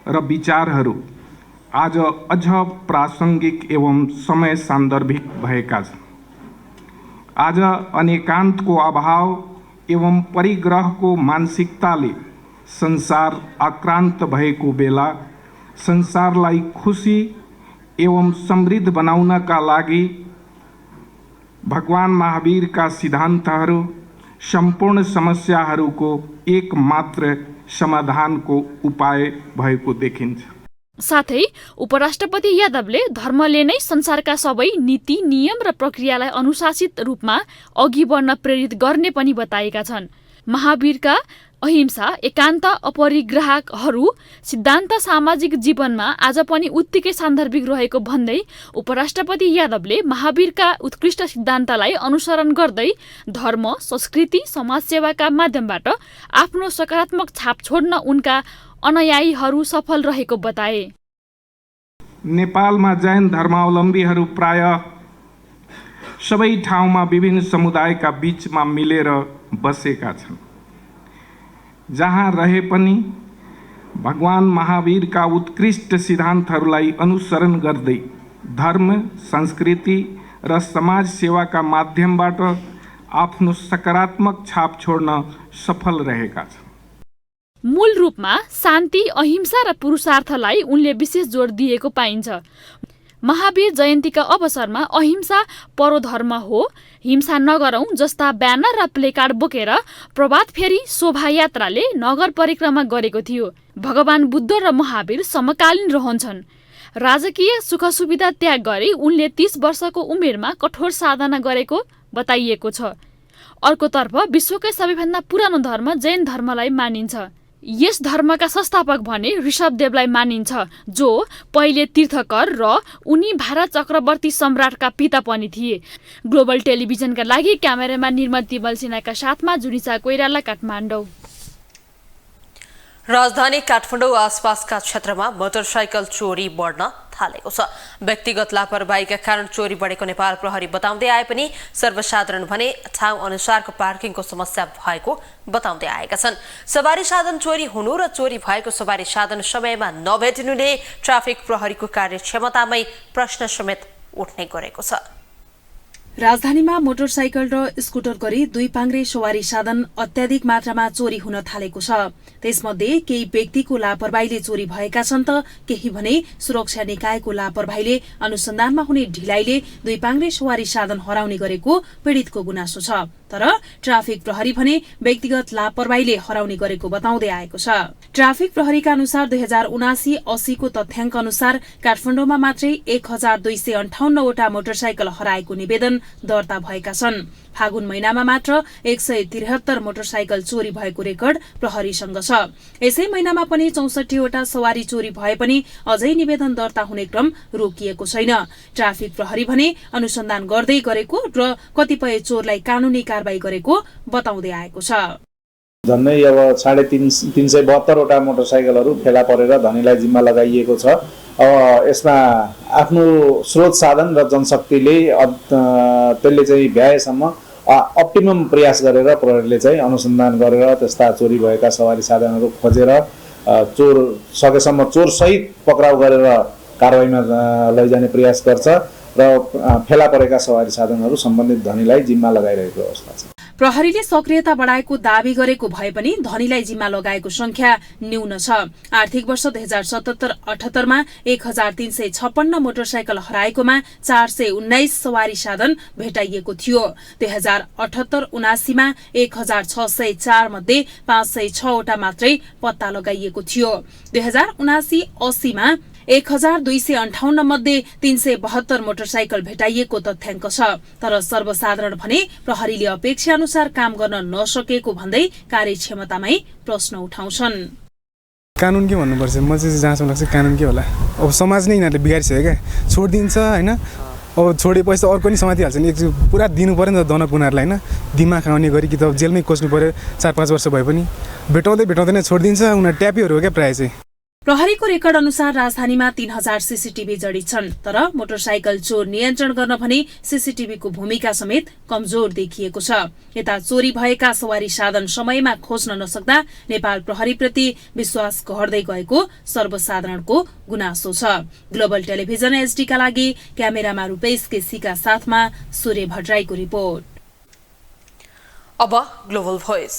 र विचारहरू आज अझ प्रासङ्गिक एवं समय सान्दर्भिक भएका छन्। आज अनेकान्तको अभाव एवं परिग्रहको मानसिकताले संसार आक्रान्त भएको बेला संसारलाई खुसी एवं समृद्ध बनाउनका लागि भगवान महावीरका सिद्धान्तहरू सम्पूर्ण समस्याहरूको एकमात्र समाधानको उपाय भएको देखिन्छ। साथै उपराष्ट्रपति यादवले धर्मले नै संसारका सबै नीति, नियम र प्रक्रियालाई अनुशासित रूपमा अघि बढ्न प्रेरित गर्ने पनि बताएका छन्। महावीरका अहिंसा, एकान्त, अपरिग्रहहरू सिद्धान्त सामाजिक जीवनमा आज पनि उत्तिकै सान्दर्भिक रहेको भन्दै उपराष्ट्रपति यादवले महावीरका उत्कृष्ट सिद्धान्तलाई अनुसरण गर्दै धर्म, संस्कृति, समाजसेवाका माध्यमबाट आफ्नो सकारात्मक छाप छोड्न उनका अनुयायीहरू सफल रहेको बताए। नेपालमा जैन धर्मावलम्बीहरू प्राय सबै ठाउँमा विभिन्न समुदायका बीचमा मिलेर बसेका छन्। जहाँ रहे पनि भगवान महावीरका उत्कृष्ट सिद्धान्तहरूलाई अनुसरण गर्दै धर्म, संस्कृति र समाज सेवाका माध्यमबाट आफ्नो सकारात्मक छाप छोड्न सफल रहेका छन्। मूल रूपमा शान्ति, अहिंसा र पुरुषार्थलाई उनले विशेष जोड दिएको पाइन्छ। महावीर जयन्तीका अवसरमा अहिंसा परोधर्म हो, हिंसा नगरौं जस्ता ब्यानर र प्लेकार्ड बोकेर प्रभात फेरी शोभायात्राले नगर परिक्रमा गरेको थियो। भगवान बुद्ध र महावीर समकालीन रहन्छन्। राजकीय सुख सुविधा त्याग गरी उनले 30 वर्षको उमेरमा कठोर साधना गरेको बताइएको छ। अर्कोतर्फ विश्वकै सबैभन्दा पुरानो धर्म जैन धर्मलाई मानिन्छ। यस धर्मका संस्थापक भने ऋषभदेवलाई मानिन्छ, जो पहिले तीर्थकर र उनी भारत चक्रवर्ती सम्राटका पिता पनि थिए। ग्लोबल टेलिभिजनका लागि क्यामेरामा निर्मल तिमल सिन्हाका साथमा जुनिसा कोइराला, काठमाडौँ। राजधानी काठमाडौँ आसपासका क्षेत्रमा मोटरसाइकल चोरी बढ्न थालेको छ। व्यक्तिगत लापरवाहीका कारण चोरी बढेको नेपाल प्रहरी बताउँदै आए पनि सर्वसाधारण भने ठाउँ अनुसारको पार्किङको समस्या भएको बताउँदै आएका छन्। सवारी साधन चोरी हुनु र चोरी भएको सवारी साधन समयमा नभेटिनुले ट्राफिक प्रहरीको कार्यक्षमतामै प्रश्न समेत उठ्ने गरेको छ। राजधानीमा मोटरसाइकल र स्कुटर गरी दुई पाङ्ग्रे सवारी साधन अत्याधिक मात्रामा चोरी हुन थालेको छ। त्यसमध्ये केही व्यक्तिको लापरवाहीले चोरी भएका छन् त केही भने सुरक्षा निकायको लापरवाहीले अनुसन्धानमा हुने ढिलाइले दुई पाङ्ग्रे सवारी साधन हराउने गरेको पीडितको गुनासो छ। तर ट्राफिक प्रहरी भने व्यक्तिगत लापरवाहीले हराउने गरेको बताउँदै आएको छ। ट्राफिक प्रहरीका अनुसार 2079-80 को तथ्याङ्क अनुसार काठमाडौँमा मात्रै 1258 वटा मोटरसाइकल हराएको निवेदन दर्ता भएका छन्। फागुन महिनामा मात्र 173 मोटरसाइकल चोरी भएको रेकर्ड प्रहरीसँग छ। यसै महिनामा पनि 64 वटा सवारी चोरी भए पनि अझै निवेदन दर्ता हुने क्रम रोकिएको छैन। ट्राफिक प्रहरी भने अनुसन्धान गर्दै गरेको र कतिपय चोरलाई कानूनी कारबाही गरेको बताउँदै आएको छ। झन्डै अब 372 वटा मोटरसाइकलहरू फेला परेर धनीलाई जिम्मा लगाइएको छ। अब यसमा आफ्नो स्रोत साधन र जनशक्तिले त्यसले चाहिँ भ्याएसम्म अप्टिमम प्रयास गरेर प्रहरीले चाहिँ अनुसन्धान गरेर त्यस्ता चोरी भएका सवारी साधनहरू खोजेर चोर सकेसम्म चोर सहित पक्राउ गरेर कारबाहीमा लैजाने प्रयास गर्छ र फेला परेका सवारी साधनहरू सम्बन्धित धनीलाई जिम्मा लगाइरहेको अवस्था छ। प्रहरीले सक्रियता बढाएको दावी गरेको भए पनि धनीलाई जिम्मा लगाएको संख्या न्यून छ। आर्थिक वर्ष 2077-78 मा 1356 मोटरसाइकल हराएकोमा 419 सवारी साधन भेटाइएको थियो। 2078-79 मा 1604 मध्ये 506 वटा मात्रै पत्ता लगाइएको थियो। 2079-80 मा 1258 मध्ये 372 मोटरसाइकल भेटाइएको तथ्याङ्क छ। तर सर्वसाधारण भने प्रहरीले अपेक्षा अनुसार काम गर्न नसकेको भन्दै कार्यक्षमतामै प्रश्न उठाउँछन्। कानुन के भन्नुपर्छ, म चाहिँ जहाँसम्म लाग्छ कानुन के होला। अब समाज नै यिनीहरूले बिगारिसक्यो क्या, छोडिदिन्छ होइन। अब छोडेपछि अर्को नि समातिहाल्छ नि, पुरा दिनु पऱ्यो नि त दनक उनीहरूलाई होइन। दिमाग आउने गरी कि त जेलमै कोच्नु पऱ्यो 4-5 वर्ष भए पनि भेटाउँदै नै छोडिदिन्छ। उनीहरू ट्यापीहरू हो क्या प्रायः चाहिँ। प्रहरीको रेकर्ड अनुसार राजधानीमा 3000 सीसीटीभी जडित छन्। तर मोटरसाइकल चोर नियन्त्रण गर्न भने सीसीटीभीको भूमिका समेत कमजोर देखिएको छ। यता चोरी भएका सवारी साधन समयमा खोज्न नसक्दा नेपाल प्रहरीप्रति विश्वास घट्दै गएको सर्वसाधारणको गुनासो छ। ग्लोबल टेलिभिजन HD का लागि क्यामेरामा रूपेश केसीका साथमा सूर्य भट्टराईको रिपोर्ट। अब ग्लोबल भोइस।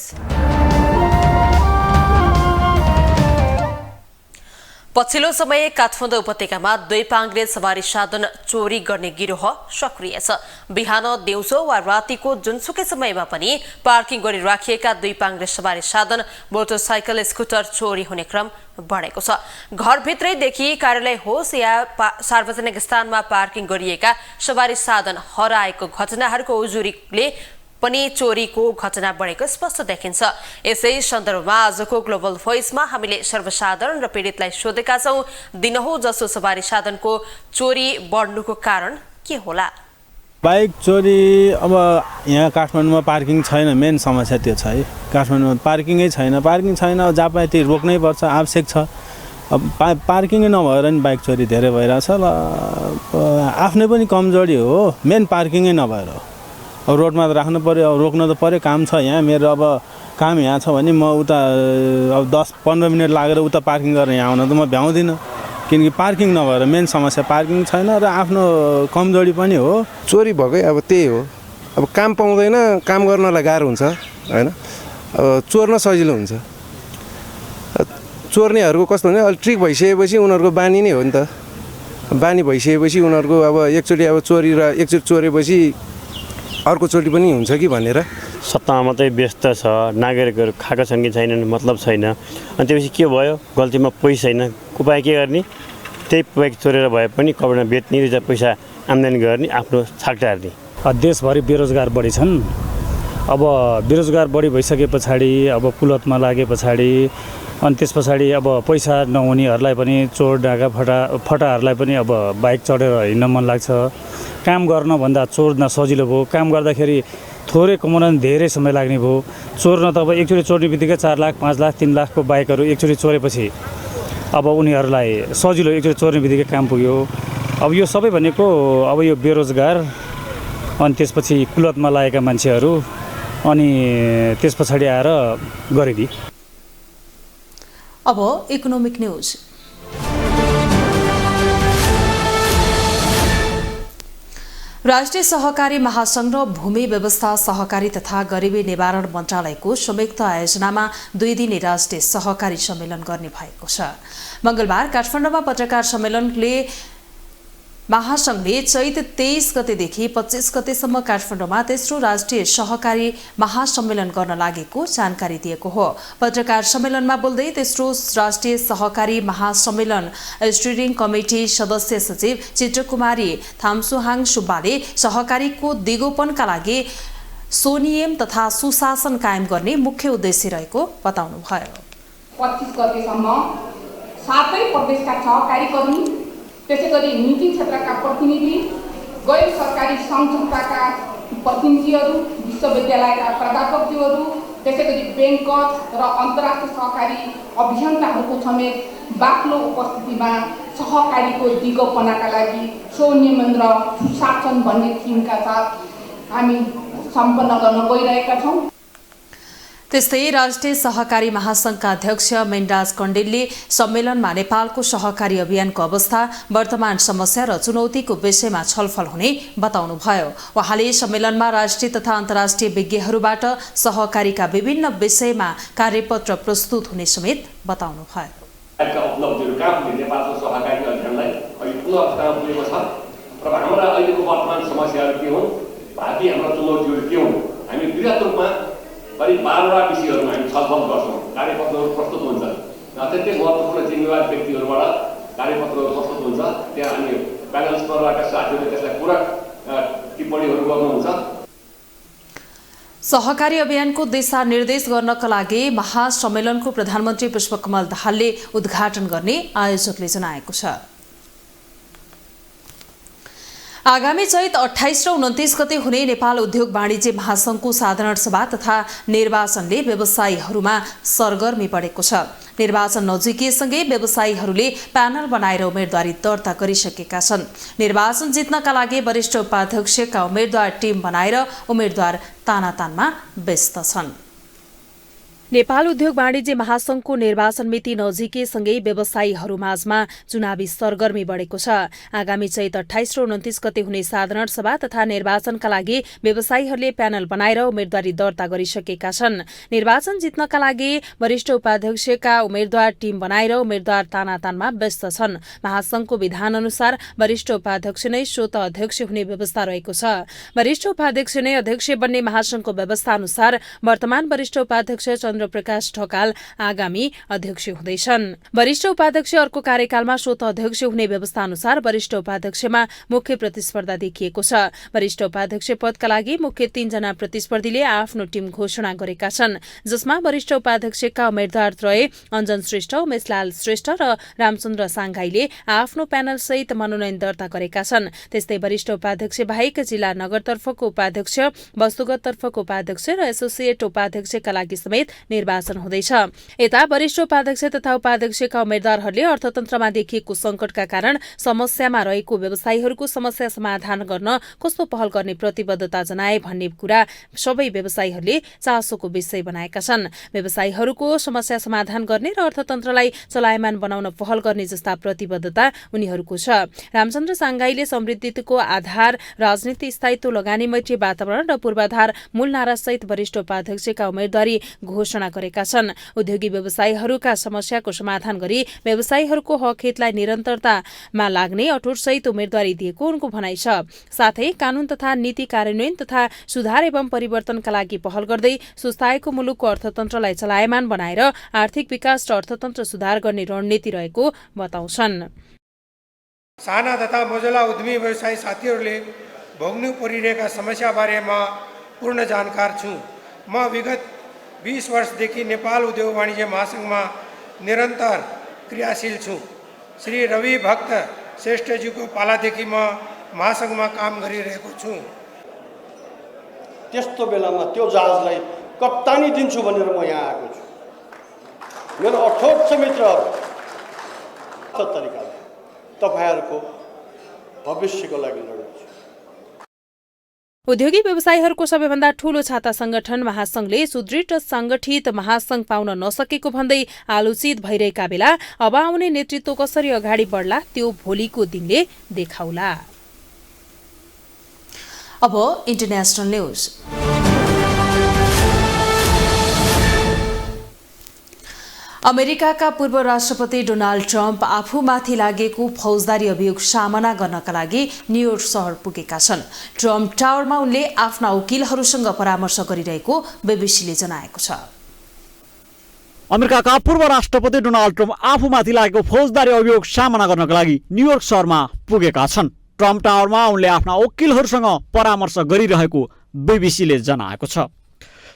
पछिल्लो समय काठमाडौँ उपत्यकामा दुई पाङ्ग्रे सवारी साधन चोरी गर्ने गिरोह सक्रिय छ। बिहान दिउँसो वा रातिको जुनसुकै समयमा पनि पार्किङ गरी राखिएका दुई पाङ्ग्रे सवारी साधन मोटरसाइकल स्कुटर चोरी हुने क्रम बढेको छ। घरभित्रैदेखि कार्यालय होस् या सार्वजनिक स्थानमा पार्किङ गरिएका सवारी साधन हराएको घटनाहरूको उजुरीले पनि चोरीको घटना बढेको स्पष्ट देखिन्छ। यसै सन्दर्भमा आजको ग्लोबल भोइसमा हामीले सर्वसाधारण र पीडितलाई सोधेका छौं, दिनहुँ जसो सवारी साधनको चोरी बढ्नुको कारण के होला? बाइक चोरी अब यहाँ काठमाडौँमा पार्किङ छैन, मेन समस्या त्यो छ है। काठमाडौँमा पार्किङै छैन, अब जहाँ पाए त्यही रोक्नै पर्छ, आवश्यक छ। अब पार्किङै नभएर नि बाइक चोरी धेरै भइरहेछ। ल आफ्नै पनि कमजोरी हो, मेन पार्किङै नभएर हो। अब रोडमा त राख्नु पऱ्यो, अब रोक्न त पऱ्यो, काम छ यहाँ। मेरो अब काम यहाँ छ भने म उता अब 10-15 मिनट लागेर उता पार्किङ गरेर यहाँ आउन त म भ्याउँदिनँ, किनकि पार्किङ नभएर मेन समस्या पार्किङ छैन र आफ्नो कमजोरी पनि हो। चोरी भएकै अब त्यही हो, अब काम पाउँदैन, काम गर्नलाई गाह्रो हुन्छ होइन। अब चोर्न सजिलो हुन्छ। चोर्नेहरूको कस्तो हुन्छ, अलि ट्रिक भइसकेपछि उनीहरूको बानी नै हो नि त। बानी भइसकेपछि उनीहरूको अब एकचोटि अब चोरी र एकचोटि चोरेपछि अर्कोचोटि पनि हुन्छ कि भनेर सत्तामा मात्रै व्यस्त छ, नागरिकहरू खाएका छन् कि छैनन् मतलब छैन। अनि त्यसपछि के भयो, गल्तीमा पैसा छैन, उपाय के गर्ने, त्यही बाइक चोरेर भए पनि कपडा बेच्ने, पैसा आम्दानी गर्ने, आफ्नो छाक टार्ने। देशभरि बेरोजगार बढी छन्। अब बेरोजगार बढी भइसके पछाडि अब कुलतमा लागे पछाडि अनि त्यस पछाडि अब पैसा नहुनेहरूलाई पनि चोर डाका फटाहरूलाई पनि अब बाइक चढेर हिँड्न मन लाग्छ। काम गर्नभन्दा चोर्न सजिलो भयो। काम गर्दाखेरि थोरै कमाउन धेरै समय लाग्ने भयो। चोर्न त अब एकचोटि चोर्ने बित्तिकै 4 लाख 5 लाख 3 लाखको बाइकहरू एकचोटि चोरेपछि अब उनीहरूलाई सजिलो एकचोटि चोर्ने बित्तिकै काम पुग्यो। अब यो सबै भनेको अब यो बेरोजगार अनि त्यसपछि कुलतमा लागेका मान्छेहरू अनि त्यस पछाडि आएर गरिबी। अब इकोनोमिक न्यूज। राष्ट्रिय सहकारी महासंघ र भूमि व्यवस्था सहकारी तथा गरिबी निवारण मन्त्रालयको संयुक्त आयोजनामा 2 दिने राष्ट्रिय सहकारी सम्मेलन गर्ने भएको छ। मंगलबार काठमाडौँमा पत्रकार सम्मेलनले महासंघले चैत 23 गतेदेखि 25 गतेसम्म काठमाडौँमा तेस्रो राष्ट्रिय सहकारी महासम्मेलन गर्न लागेको जानकारी दिएको हो। पत्रकार सम्मेलनमा बोल्दै तेस्रो राष्ट्रिय सहकारी महासम्मेलन स्टियरिङ कमिटी सदस्य सचिव चित्रकुमारी थाम्सुहाङ सुब्बाले सहकारीको दिगोपनका लागि सुनियम तथा सुशासन कायम गर्ने मुख्य उद्देश्य रहेको बताउनुभयो। 25 गतेसम्म 7 प्रदेशका सहकारी कर्मी, त्यसैगरी नीति क्षेत्रका प्रतिनिधि, गैर सरकारी सङ्घ संस्थाका प्रतिनिधिहरू, विश्वविद्यालयका प्राध्यापकज्यूहरू, त्यसैगरी ब्याङ्कर र अन्तर्राष्ट्रिय सहकारी अभियन्ताहरूको समेत बाक्लो उपस्थितिमा सहकारीको दिगोपनाका लागि स्वनियमन र सुशासन भन्ने थिमका साथ हामी सम्पन्न गर्न गइरहेका छौँ। त्यस्तै राष्ट्रिय सहकारी महासंघका अध्यक्ष मेन्डाज कण्डेलले सम्मेलनमा नेपालको सहकारी अभियानको अवस्था, वर्तमान समस्या र चुनौतीको विषयमा छलफल हुने बताउनुभयो। उहाँले सम्मेलनमा राष्ट्रिय तथा अन्तर्राष्ट्रिय विज्ञहरूबाट सहकारीका विभिन्न विषयमा कार्यपत्र प्रस्तुत हुने समेत बताउनुभयो। उपलब्धिहरू कहाँ पुगे नेपालको सहकारी अभियानलाई अहिले ठुलो अवस्थामा पुगेको छ र हाम्रा अहिलेको वर्तमान समस्याहरू के हुन्, भावी हाम्रा चुनौतीहरू के हुन्, हामी वृहत रूपमा करिब 12वटा विषयहरूमा हामी छलफल गर्छौँ। कार्यपत्रहरू प्रस्तुत हुन्छ, अत्यन्तै महत्त्वपूर्ण जिम्मेवार व्यक्तिहरूबाट कार्यपत्रहरू प्रस्तुत हुन्छ। त्यहाँ हामी प्यानल स्तरबाट साथीहरूले त्यसलाई पूरक टिप्पणीहरू गर्नुहुन्छ। सहकारी अभियानको दिशा निर्देश गर्नका लागि महासम्मेलनको प्रधानमन्त्री पुष्पकमल दाहालले उद्घाटन गर्ने आयोजकले जनाएको छ। आगामी चैत 28 र 29 गते हुने नेपाल उद्योग वाणिज्य महासंघको साधारण सभा तथा निर्वाचनले व्यवसायीहरूमा सरगर्मी बढेको छ। निर्वाचन नजिकिएसँगै व्यवसायीहरूले प्यानल बनाएर उम्मेदवारी दर्ता गरिसकेका छन्। निर्वाचन जित्नका लागि वरिष्ठ उपाध्यक्षका उम्मेदवार टिम बनाएर उम्मेदवार तानातानमा व्यस्त छन्। नेपाल उद्योग वाणिज्य महासंघको निर्वाचन मिति नजिकिएसँगै व्यवसायीहरूमाझमा चुनावी सरगर्मी बढेको छ। आगामी चैत 28 र 29 गते हुने साधारण सभा तथा निर्वाचनका लागि व्यवसायीहरूले प्यानल बनाएर उम्मेदवारी दर्ता गरिसकेका छन्। निर्वाचन जित्नका लागि वरिष्ठ उपाध्यक्षका उम्मेदवार टिम बनाएर उम्मेदवार तानातानमा व्यस्त छन्। महासंघको विधान अनुसार वरिष्ठ उपाध्यक्ष नै स्वत अध्यक्ष हुने व्यवस्था रहेको छ। वरिष्ठ उपाध्यक्ष नै अध्यक्ष बन्ने महासंघको व्यवस्था अनुसार वर्तमान वरिष्ठ उपाध्यक्ष प्रकाश ढकाल आगामी अध्यक्ष हुँदैछन्। वरिष्ठ उपाध्यक्ष अर्को कार्यकालमा स्वत अध्यक्ष हुने व्यवस्था अनुसार वरिष्ठ उपाध्यक्षमा मुख्य प्रतिस्पर्धा देखिएको छ। वरिष्ठ उपाध्यक्ष पदका लागि मुख्य 3 जना प्रतिस्पर्धीले आफ्नो टिम घोषणा गरेका छन्, जसमा वरिष्ठ उपाध्यक्षका उम्मेद्वार त्रय अञ्जन श्रेष्ठ, उमेशलाल श्रेष्ठ र रामचन्द्र साङ्घाईले आफ्नो प्यानल सहित मनोनयन दर्ता गरेका छन्। त्यस्तै वरिष्ठ उपाध्यक्ष बाहेक जिल्ला नगरतर्फको उपाध्यक्ष, वस्तुगततर्फको उपाध्यक्ष र एसोसिएट उपाध्यक्षका लागि समेत निर्वाचन हुँदैछ। यता वरिष्ठ उपाध्यक्ष तथा उपाध्यक्षका उम्मेद्वारहरूले अर्थतन्त्रमा देखिएको संकटका कारण समस्यामा रहेको व्यवसायीहरूको समस्या समाधान गर्न कस्तो पहल गर्ने प्रतिबद्धता जनाए भन्ने कुरा सबै व्यवसायीहरूले चासोको विषय बनाएका छन्। व्यवसायीहरूको समस्या समाधान गर्ने र अर्थतन्त्रलाई चलायमान बनाउन पहल गर्ने जस्ता प्रतिबद्धता उनीहरूको छ। रामचन्द्र साङ्घाईले समृद्धिको आधार, राजनीति स्थायित्व, लगानी मैत्री वातावरण र पूर्वाधार मूल नारासहित वरिष्ठ उपाध्यक्षका उम्मेदवारी घोषणा गरेका छन्। उद्योगी व्यवसायीहरूका समस्याको समाधान गरी व्यवसायीहरूको हक हितलाई निरन्तरतामा लाग्ने अठोटसहित उम्मेदवारी दिएको उनको भनाइ छ। साथै कानून तथा नीति कार्यान्वयन तथा सुधार एवं परिवर्तनका लागि पहल गर्दै सुस्ताएको मुलुकको अर्थतन्त्रलाई चलायमान बनाएर आर्थिक विकास र अर्थतन्त्र सुधार गर्ने रणनीति रहेको बताउँछन्। साना तथा मझौला उद्यमी व्यवसायी साथीहरूले भोग्नु परिरहेका समस्याबारे म पूर्ण जानकार छु। म विगत 20 वर्षदेखि नेपाल उद्योग वाणिज्य महासंघमा निरन्तर क्रियाशील छु। श्री रवि भक्त श्रेष्ठजीको पालादेखि म महासंघमा काम गरिरहेको छु। त्यस्तो बेलामा त्यो जहाजलाई कप्तानी दिन्छु भनेर म यहाँ आएको छु। मेरो अठोट मित्रहरू तरिकाले तपाईँहरूको भविष्यको लागि लड्छु। उद्योगी व्यवसायीहरूको सबैभन्दा ठूलो छाता संगठन महासंघले सुदृढ संगठित महासंघ पाउन नसकेको भन्दै आलोचित भइरहेका बेला अब आउने नेतृत्व कसरी अगाडि बढ्ला त्यो भोलिको दिनले देखाउला। अब इन्टरनेशनल न्यूज। अमेरिकाका पूर्व राष्ट्रपति डोनाल्ड ट्रम्प आफूमाथि लागेको फौजदारी अभियोग सामना गर्नका लागि न्युयोर्क शहर पुगेका छन्। ट्रम्प टावरमा उनले आफ्ना वकिलहरूसँग परामर्श गरिरहेको बीबीसीले जनाएको छ। अमेरिकाका पूर्व राष्ट्रपति डोनाल्ड ट्रम्प आफूमाथि लागेको फौजदारी अभियोग सामना गर्नका लागि न्युयोर्क शहरमा पुगेका छन्। ट्रम्प टावरमा उनले आफ्ना वकिलहरूसँग परामर्श गरिरहेको बीबीसीले जनाएको छ।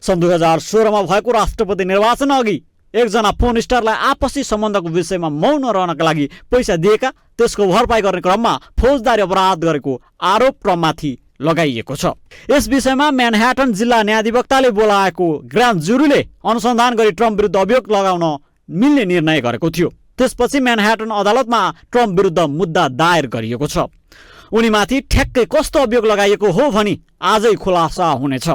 सन् 2016मा भएको राष्ट्रपति निर्वाचन अघि एकजना फोन स्टारलाई आपसी सम्बन्धको विषयमा मौन रहनका लागि पैसा दिएका, त्यसको भरपाई गर्ने क्रममा फौजदारी अपराध गरेको आरोप ट्रम्पमाथि लगाइएको छ। यस विषयमा म्यानह्याटन जिल्ला न्यायाधिवक्ताले बोलाएको ग्रान्ड जुरीले अनुसन्धान गरी ट्रम्प विरुद्ध अभियोग लगाउन मिल्ने निर्णय गरेको थियो। त्यसपछि म्यानह्याटन अदालतमा ट्रम्प विरुद्ध मुद्दा दायर गरिएको छ। उनीमाथि ठ्याक्कै कस्तो अभियोग लगाइएको हो भनी आजै खुलासा हुनेछ।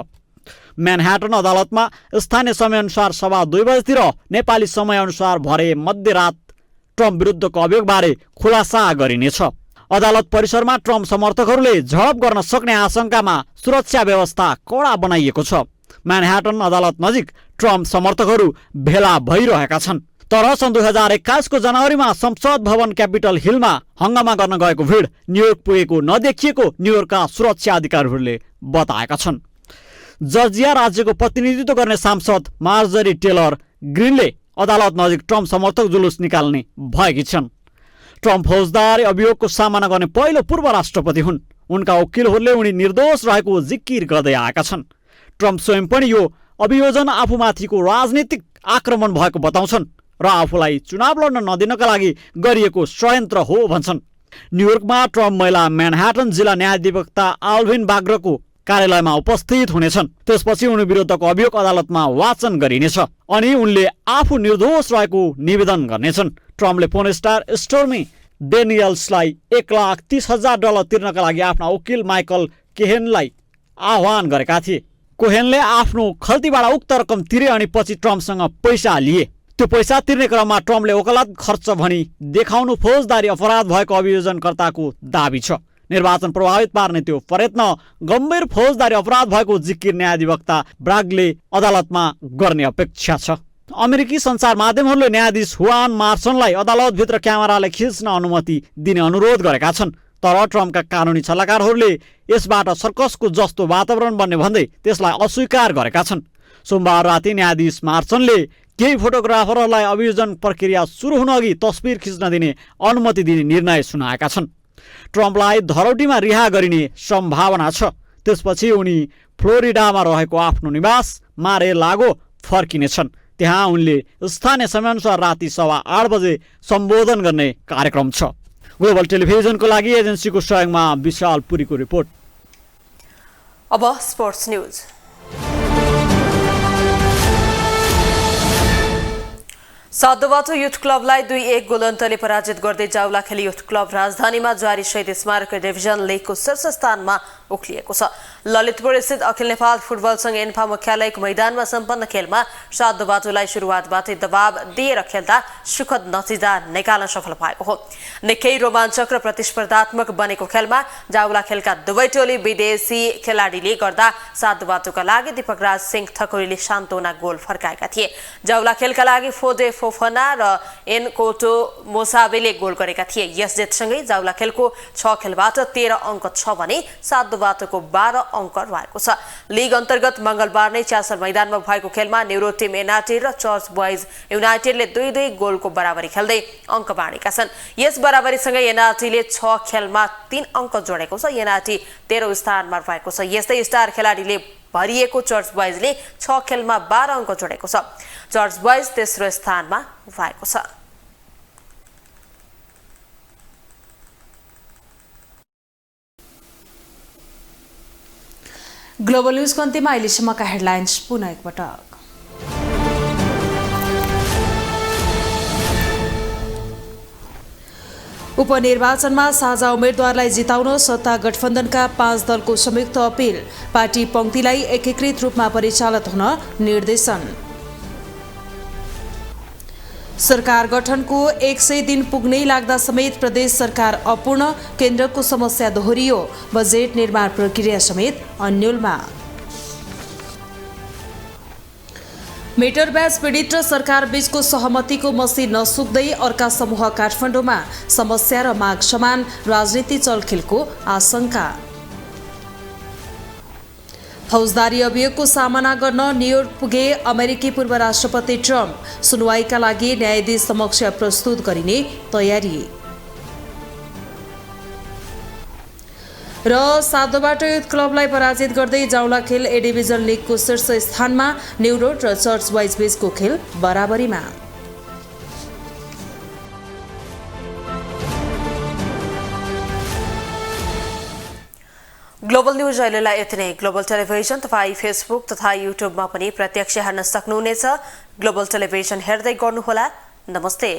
म्यानह्याटन अदालतमा स्थानीय समयअनुसार सभा 2 बजेतिर नेपाली समयअनुसार भरे मध्यरात ट्रम्प विरुद्धको अभियोगबारे खुलासा गरिनेछ। अदालत परिसरमा ट्रम्प समर्थकहरूले झडप गर्न सक्ने आशंकामा सुरक्षा व्यवस्था कडा बनाइएको छ। म्यानह्याटन अदालत नजिक ट्रम्प समर्थकहरू भेला भइरहेका छन्। तर सन् 2021 को जनवरीमा संसद भवन क्यापिटल हिलमा हंगामा गर्न गएको भिड न्युयोर्क पुगेको नदेखिएको न्युयोर्कका सुरक्षा अधिकारीहरूले बताएका छन्। जर्जिया राज्यको प्रतिनिधित्व गर्ने सांसद मार्जरी टेलर ग्रिनले अदालत नजिक ट्रम्प समर्थक जुलुस निकाल्ने भएकी छन्। ट्रम्प फौजदारी अभियोगको सामना गर्ने पहिलो पूर्व राष्ट्रपति हुन्। उनका वकिलहरूले उनी निर्दोष रहेको जिकिर गर्दै आएका छन्। ट्रम्प स्वयं पनि यो अभियोजन आफूमाथिको राजनीतिक आक्रमण भएको बताउँछन् र आफूलाई चुनाव लड्न नदिनका लागि गरिएको षड्यन्त्र हो भन्छन्। न्युयोर्कमा ट्रम्प महिला म्यानह्याटन जिल्ला न्यायाधिवक्ता आल्भिन बाग्रको कार्यालयमा उपस्थित हुनेछन्। त्यसपछि उनी विरुद्धको अभियोग अदालतमा वाचन गरिनेछ अनि उनले आफू निर्दोष रहेको निवेदन गर्नेछन्। ट्रम्पले फोन स्टार स्टोर्मी डेनियल्सलाई $1,30,000 तिर्नका लागि आफ्ना वकिल माइकल कोहेनलाई आह्वान गरेका थिए। कोहेनले आफ्नो खल्तीबाट उक्त रकम तिरे अनि पछि ट्रम्पसँग पैसा लिए। त्यो पैसा तिर्ने क्रममा ट्रम्पले वकालत खर्च भनी देखाउनु फौजदारी अपराध भएको अभियोजनकर्ताको दाबी छ। निर्वाचन प्रभावित पार्ने त्यो प्रयत्न गम्भीर फौजदारी अपराध भएको जिकिर न्यायाधिवक्ता ब्रागले अदालतमा गर्ने अपेक्षा छ। अमेरिकी सञ्चार माध्यमहरूले न्यायाधीश हुआन मार्सनलाई अदालतभित्र क्यामेराले खिच्न अनुमति दिने अनुरोध गरेका छन्। तर ट्रम्पका कानुनी सल्लाहकारहरूले यसबाट सर्कसको जस्तो वातावरण बन्ने भन्दै त्यसलाई अस्वीकार गरेका छन्। सोमबार राति न्यायाधीश मार्सनले केही फोटोग्राफरहरूलाई अभियोजन प्रक्रिया सुरु हुन अघि तस्बिर खिच्न दिने अनुमति दिने निर्णय सुनाएका छन्। ट्रम्पलाई धरौटीमा रिहा गरिने सम्भावना छ। त्यसपछि उनी फ्लोरिडामा रहेको आफ्नो निवास मार-ए-लागो फर्किनेछन्। त्यहाँ उनले स्थानीय समयअनुसार राति 8:15 बजे सम्बोधन गर्ने कार्यक्रम छ। ग्लोबल टेलिभिजनको लागि एजेन्सीको सहयोगमा विशाल पुरीको रिपोर्ट। अब स्पोर्ट्स न्यूज। साधुबाटो युथ क्लबलाई 2-1 गोल अन्तरले पराजित गर्दै जावलाखेल युथ क्लब राजधानीमा जारी शहीद स्मारक डिभिजन लिगको शीर्ष स्थानमा उक्लिएको छ। ललितपुर स्थित अखिल नेपाल फुटबल संघ एन्फा मुख्यालयको मैदानमा सम्पन्न खेलमा साधुबाटोलाई सुरुवातबाटै दबाव दिएर खेल्दा सुखद नतिजा निकाल्न सफल भएको हो। निकै रोमाञ्चक र प्रतिस्पर्धात्मक बनेको खेलमा जावलाखेलका दुवै टोली विदेशी खेलाडीले गर्दा साधुबाटोका लागि दीपकराज सिंह ठकुरीले सान्तोना गोल फर्काएका थिए। जावलाखेलका लागि फोदे फोफना र एनकोटो मोसाबेले गोल गरेका थिए। यस जितसँगै जावलाखेलको 6 खेलबाट 13 अङ्क छ भने साधुबाटोको 12 अङ्क रहेको छ। लिग अन्तर्गत मंगलबार नै च्यासर मैदानमा भएको खेलमा न्युरो टिम एनआरटी र चर्च बोइज युनाइटेडले 2-2 गोलको बराबरी खेल्दै अङ्क बाँडेका छन्। यस बराबरीसँगै एनआरटीले 6 खेलमा 3 अङ्क जोडेको छ। एनआरटी 13औं स्थानमा रहेको छ। यस्तै स्टार खेलाडीले भरिएको चर्च बोइजले 6 खेलमा 12 अङ्क जोडेको छ। चर्च बोइज तेस्रो स्थानमा रहेको छ। ग्लोबल न्यूजको अन्त्यमा अहिलेसम्मका हेडलाइन्स पुनः एकपटक। उपनिर्वाचनमा साझा उम्मेद्वारलाई जिताउन सत्ता गठबन्धनका 5 दलको संयुक्त अपिल। पार्टी पंक्तिलाई एकीकृत रूपमा परिचालित हुन निर्देशन। सरकार गठनको 100 दिन पुग्नै लाग्दा समेत प्रदेश सरकार अपूर्ण, केन्द्रको समस्या दोहोरियो। बजेट निर्माण प्रक्रिया समेत अन्यलमा। मेटर ब्याज पीडित र सरकार बीचको सहमतिको मसी नसुक्दै अर्का समूह काठमाडौँमा। समस्या र माग समान, राजनीति चलखेलको आशंका। फौजदारी अभियोगको सामना गर्न न्युयोर्क पुगे अमेरिकी पूर्व राष्ट्रपति ट्रम्प। सुनवाईका लागि न्यायाधीश समक्ष प्रस्तुत गरिने तयारी। र सातोबाट युथ क्लबलाई पराजित गर्दै जाउला खेल ए डिभिजन लिगको शीर्ष स्थानमा। न्यू रोड र चर्च वाइज बीचको खेल बराबरीमा। ग्लोबल न्यूज अहिलेलाई यति नै। ग्लोबल टेलिभिजन तपाईँ फेसबुक तथा युट्युबमा पनि प्रत्यक्ष हेर्न सक्नुहुनेछ। ग्लोबल टेलिभिजन हेर्दै गर्नुहोला। नमस्ते।